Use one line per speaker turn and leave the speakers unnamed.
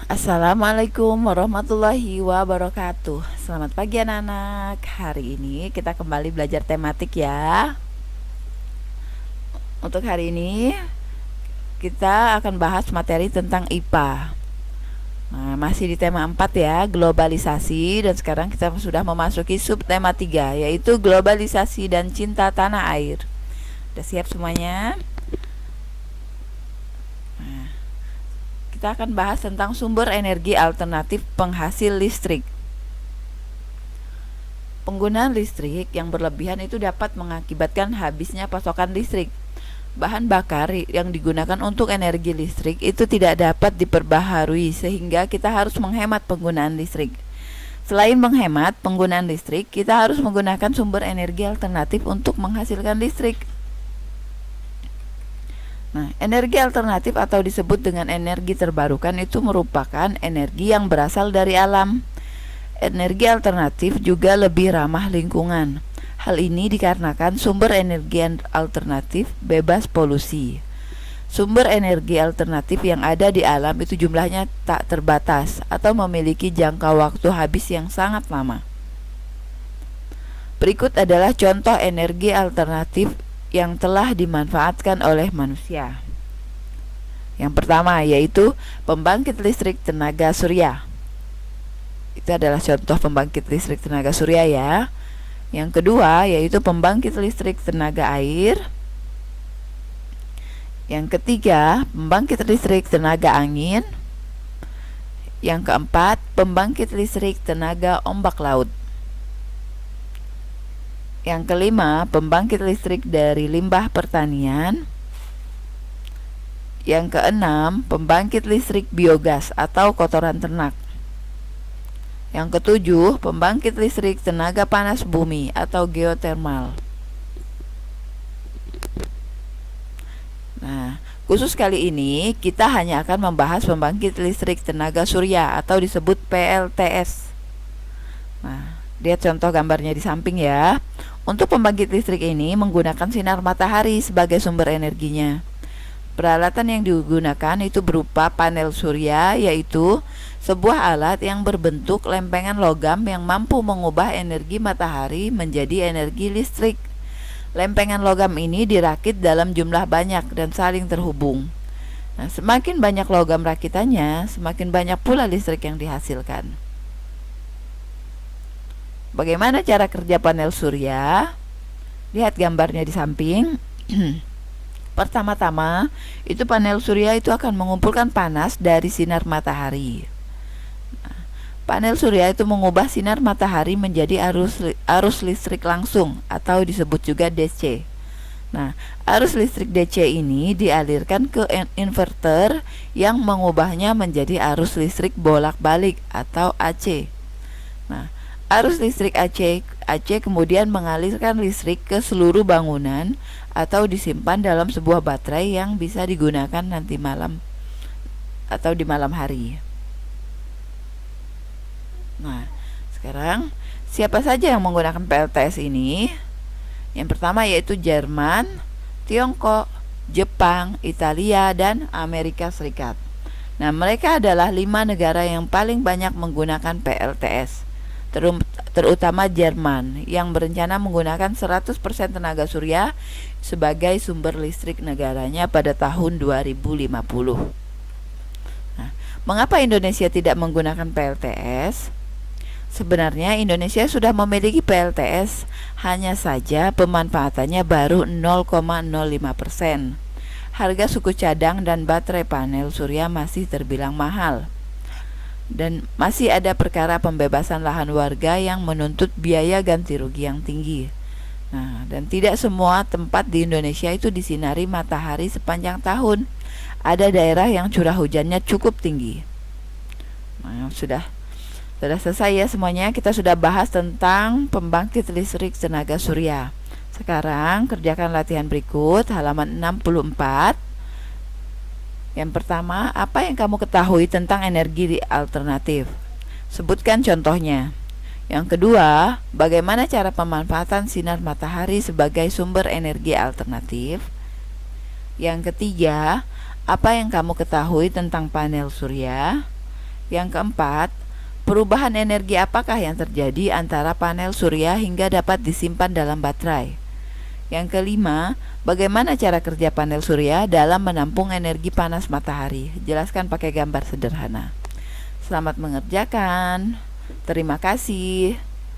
Assalamualaikum warahmatullahi wabarakatuh. Selamat pagi anak-anak. Hari ini kita kembali belajar tematik ya. Untuk hari ini kita akan bahas materi tentang IPA. Nah, masih di tema 4 ya, globalisasi, dan sekarang kita sudah memasuki subtema 3, yaitu globalisasi dan cinta tanah air. Udah siap semuanya? Kita akan bahas tentang sumber energi alternatif penghasil listrik. Penggunaan listrik yang berlebihan itu dapat mengakibatkan habisnya pasokan listrik. Bahan bakar yang digunakan untuk energi listrik itu tidak dapat diperbaharui, sehingga kita harus menghemat penggunaan listrik. Selain menghemat penggunaan listrik, kita harus menggunakan sumber energi alternatif untuk menghasilkan listrik. Nah, energi alternatif atau disebut dengan energi terbarukan itu merupakan energi yang berasal dari alam. Energi alternatif juga lebih ramah lingkungan. Hal ini dikarenakan sumber energi alternatif bebas polusi. Sumber energi alternatif yang ada di alam itu jumlahnya tak terbatas atau memiliki jangka waktu habis yang sangat lama. Berikut adalah contoh energi alternatif yang telah dimanfaatkan oleh manusia. Yang pertama yaitu pembangkit listrik tenaga surya. Itu adalah contoh pembangkit listrik tenaga surya ya. Yang kedua yaitu pembangkit listrik tenaga air. Yang ketiga, pembangkit listrik tenaga angin. Yang keempat, pembangkit listrik tenaga ombak laut. Yang kelima, pembangkit listrik dari limbah pertanian. Yang keenam, pembangkit listrik biogas atau kotoran ternak. Yang ketujuh, pembangkit listrik tenaga panas bumi atau geotermal. Nah, khusus kali ini kita hanya akan membahas pembangkit listrik tenaga surya atau disebut PLTS. Nah, lihat contoh gambarnya di samping ya. Untuk pembangkit listrik ini menggunakan sinar matahari sebagai sumber energinya. Peralatan yang digunakan itu berupa panel surya, yaitu sebuah alat yang berbentuk lempengan logam yang mampu mengubah energi matahari menjadi energi listrik. Lempengan logam ini dirakit dalam jumlah banyak dan saling terhubung. Nah, semakin banyak logam rakitannya, semakin banyak pula listrik yang dihasilkan. Bagaimana cara kerja panel surya? Lihat gambarnya di samping. Pertama-tama, itu panel surya itu akan mengumpulkan panas dari sinar matahari. Nah, panel surya itu mengubah sinar matahari menjadi arus listrik langsung atau disebut juga DC. Nah, arus listrik DC ini dialirkan ke inverter yang mengubahnya menjadi arus listrik bolak-balik atau AC. Nah, arus listrik AC kemudian mengalirkan listrik ke seluruh bangunan atau disimpan dalam sebuah baterai yang bisa digunakan nanti malam atau di malam hari. Nah, sekarang siapa saja yang menggunakan PLTS ini? Yang pertama yaitu Jerman, Tiongkok, Jepang, Italia, dan Amerika Serikat. Nah, mereka adalah 5 negara yang paling banyak menggunakan PLTS. Terutama Jerman yang berencana menggunakan 100% tenaga surya sebagai sumber listrik negaranya pada tahun 2050. Nah, mengapa Indonesia tidak menggunakan PLTS? Sebenarnya Indonesia sudah memiliki PLTS, hanya saja pemanfaatannya baru 0,05%. Harga suku cadang dan baterai panel surya masih terbilang mahal. Dan masih ada perkara pembebasan lahan warga yang menuntut biaya ganti rugi yang tinggi. Nah, dan tidak semua tempat di Indonesia itu disinari matahari sepanjang tahun. Ada daerah yang curah hujannya cukup tinggi. Nah, sudah selesai ya semuanya. Kita sudah bahas tentang pembangkit listrik tenaga surya. Sekarang kerjakan latihan berikut halaman 64. Yang pertama, apa yang kamu ketahui tentang energi alternatif? Sebutkan contohnya. Yang kedua, bagaimana cara pemanfaatan sinar matahari sebagai sumber energi alternatif? Yang ketiga, apa yang kamu ketahui tentang panel surya? Yang keempat, perubahan energi apakah yang terjadi antara panel surya hingga dapat disimpan dalam baterai? Yang kelima, bagaimana cara kerja panel surya dalam menampung energi panas matahari? Jelaskan pakai gambar sederhana. Selamat mengerjakan. Terima kasih.